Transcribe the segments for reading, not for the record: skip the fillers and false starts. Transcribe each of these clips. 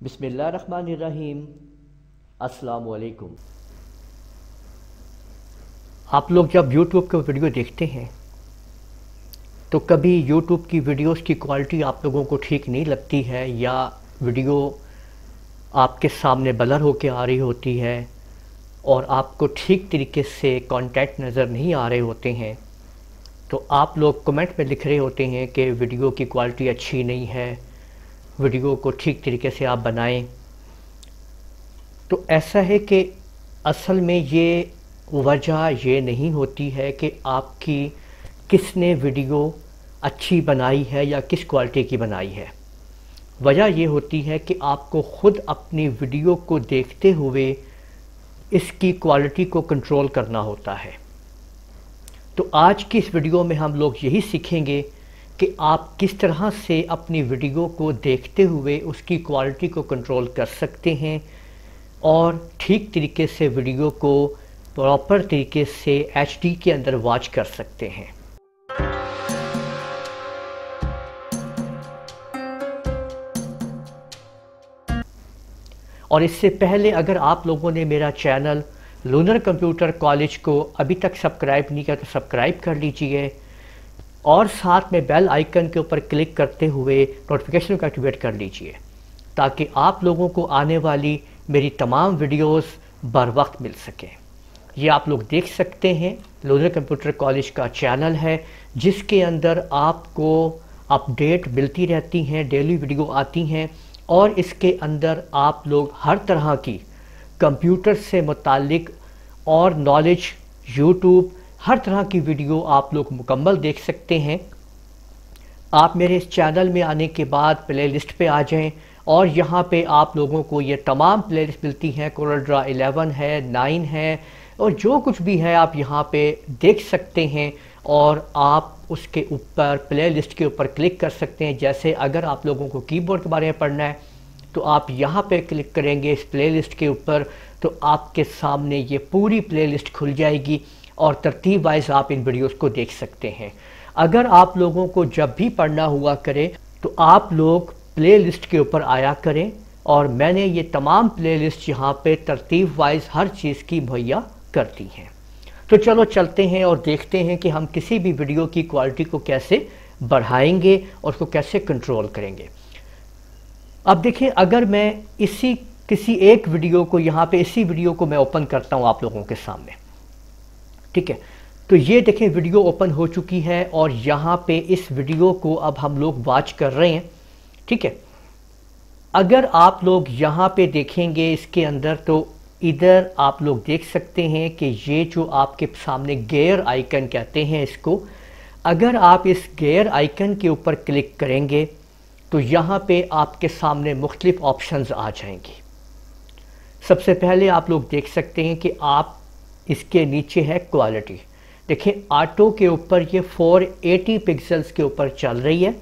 बिस्मिल्लाहिर्रहमानिर्रहीम। अस्सलाम वालेकुम। आप लोग जब YouTube का वीडियो देखते हैं तो कभी YouTube की वीडियोस की क्वालिटी आप लोगों को ठीक नहीं लगती है, या वीडियो आपके सामने ब्लर होके आ रही होती है और आपको ठीक तरीके से कंटेंट नज़र नहीं आ रहे होते हैं, तो आप लोग कमेंट में लिख रहे होते हैं कि वीडियो की क्वालिटी अच्छी नहीं है, वीडियो को ठीक तरीके से आप बनाएं। तो ऐसा है कि असल में ये वजह ये नहीं होती है कि आपकी किसने वीडियो अच्छी बनाई है या किस क्वालिटी की बनाई है। वजह ये होती है कि आपको ख़ुद अपनी वीडियो को देखते हुए इसकी क्वालिटी को कंट्रोल करना होता है। तो आज की इस वीडियो में हम लोग यही सीखेंगे कि आप किस तरह से अपनी वीडियो को देखते हुए उसकी क्वालिटी को कंट्रोल कर सकते हैं और ठीक तरीके से वीडियो को प्रॉपर तरीके से HD के अंदर वॉच कर सकते हैं। और इससे पहले अगर आप लोगों ने मेरा चैनल लूनर कंप्यूटर कॉलेज को अभी तक सब्सक्राइब नहीं किया तो सब्सक्राइब कर लीजिए और साथ में बेल आइकन के ऊपर क्लिक करते हुए नोटिफिकेशन को एक्टिवेट कर लीजिए ताकि आप लोगों को आने वाली मेरी तमाम वीडियोस बर वक्त मिल सकें। ये आप लोग देख सकते हैं, लूनर कंप्यूटर कॉलेज का चैनल है जिसके अंदर आपको अपडेट मिलती रहती हैं, डेली वीडियो आती हैं और इसके अंदर आप लोग हर तरह की कंप्यूटर से मुतालिक और नॉलेज यूट्यूब हर तरह की वीडियो आप लोग मुकम्मल देख सकते हैं। आप मेरे इस चैनल में आने के बाद प्लेलिस्ट पे आ जाएं और यहाँ पे आप लोगों को ये तमाम प्लेलिस्ट मिलती हैं। कोरल ड्रॉ 11 है, 9 है और जो कुछ भी है आप यहाँ पे देख सकते हैं और आप उसके ऊपर प्लेलिस्ट के ऊपर क्लिक कर सकते हैं। जैसे अगर आप लोगों को कीबोर्ड के बारे में पढ़ना है तो आप यहाँ पे क्लिक करेंगे इस प्लेलिस्ट के ऊपर, तो आपके सामने ये पूरी प्लेलिस्ट खुल जाएगी और तरतीब वाइज आप इन वीडियोस को देख सकते हैं। अगर आप लोगों को जब भी पढ़ना हुआ करे तो आप लोग प्लेलिस्ट के ऊपर आया करें और मैंने ये तमाम प्लेलिस्ट यहाँ पे तरतीब वाइज हर चीज़ की मुहैया कर दी हैं। तो चलो चलते हैं और देखते हैं कि हम किसी भी वीडियो की क्वालिटी को कैसे बढ़ाएंगे और उसको कैसे कंट्रोल करेंगे। अब देखिए, अगर मैं किसी एक वीडियो को यहाँ पे इसी वीडियो को मैं ओपन करता हूँ आप लोगों के सामने, ठीक है, तो ये देखें वीडियो ओपन हो चुकी है और यहाँ पे इस वीडियो को अब हम लोग वॉच कर रहे हैं, ठीक है। अगर आप लोग यहाँ पे देखेंगे इसके अंदर तो इधर आप लोग देख सकते हैं कि ये जो आपके सामने गेयर आइकन कहते हैं इसको, अगर आप इस गेयर आइकन के ऊपर क्लिक करेंगे तो यहाँ पे आपके सामने मुख्तलिफ ऑप्शंस आ जाएंगी। सबसे पहले आप लोग देख सकते हैं कि आप इसके नीचे है क्वालिटी, देखिए ऑटो के ऊपर ये 480 पिक्सल्स के ऊपर चल रही है।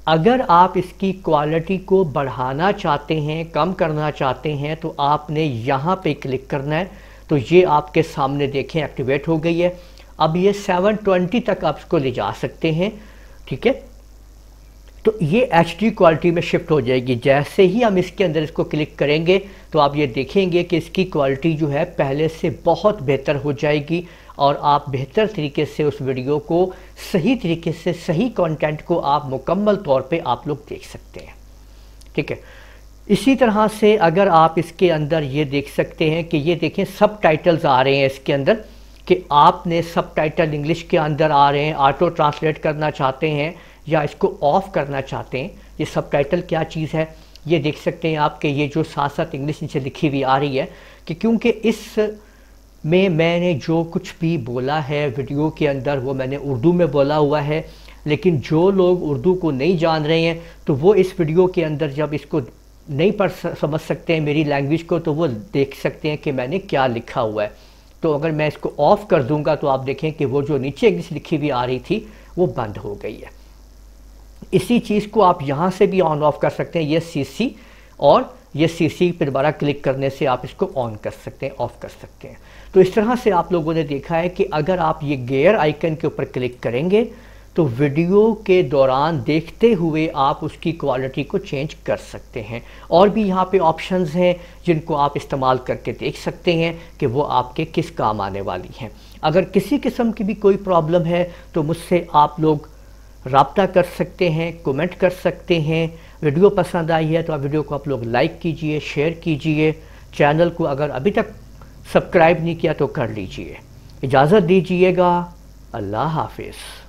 अगर आप इसकी क्वालिटी को बढ़ाना चाहते हैं, कम करना चाहते हैं तो आपने यहाँ पे क्लिक करना है। तो ये आपके सामने देखें एक्टिवेट हो गई है। अब ये 720 तक आप इसको ले जा सकते हैं, ठीक है। तो ये HD क्वालिटी में शिफ्ट हो जाएगी। जैसे ही हम इसके अंदर इसको क्लिक करेंगे तो आप ये देखेंगे कि इसकी क्वालिटी जो है पहले से बहुत बेहतर हो जाएगी और आप बेहतर तरीके से उस वीडियो को सही तरीके से सही कंटेंट को आप मुकम्मल तौर पे आप लोग देख सकते हैं, ठीक है। इसी तरह से अगर आप इसके अंदर ये देख सकते हैं कि ये देखें सब टाइटल्स आ रहे हैं इसके अंदर कि आपने सब टाइटल इंग्लिश के अंदर आ रहे हैं, ऑटो ट्रांसलेट करना चाहते हैं या इसको ऑफ़ करना चाहते हैं। ये सब टाइटल क्या चीज़ है ये देख सकते हैं आप कि ये जो साथ साथ इंग्लिश नीचे लिखी हुई आ रही है कि क्योंकि इस में मैंने जो कुछ भी बोला है वीडियो के अंदर वो मैंने उर्दू में बोला हुआ है, लेकिन जो लोग उर्दू को नहीं जान रहे हैं तो वो इस वीडियो के अंदर जब इसको नहीं समझ सकते हैं मेरी लैंग्वेज को तो वो देख सकते हैं कि मैंने क्या लिखा हुआ है। तो अगर मैं इसको ऑफ़ कर दूंगा तो आप देखें कि वो जो नीचे इंग्लिश लिखी हुई आ रही थी वो बंद हो गई है। इसी चीज़ को आप यहाँ से भी ऑन ऑफ कर सकते हैं, ये CC और ये CC पर दोबारा क्लिक करने से आप इसको ऑन कर सकते हैं, ऑफ़ कर सकते हैं। तो इस तरह से आप लोगों ने देखा है कि अगर आप ये गेयर आइकन के ऊपर क्लिक करेंगे तो वीडियो के दौरान देखते हुए आप उसकी क्वालिटी को चेंज कर सकते हैं। और भी यहाँ पे ऑप्शंस हैं जिनको आप इस्तेमाल करके देख सकते हैं कि वो आपके किस काम आने वाली हैं। अगर किसी किस्म की भी कोई प्रॉब्लम है तो मुझसे आप लोग राब्ता कर सकते हैं, कमेंट कर सकते हैं। वीडियो पसंद आई है तो आप वीडियो को आप लोग लाइक कीजिए, शेयर कीजिए। चैनल को अगर अभी तक सब्सक्राइब नहीं किया तो कर लीजिए। इजाज़त दीजिएगा। अल्लाह हाफिज़।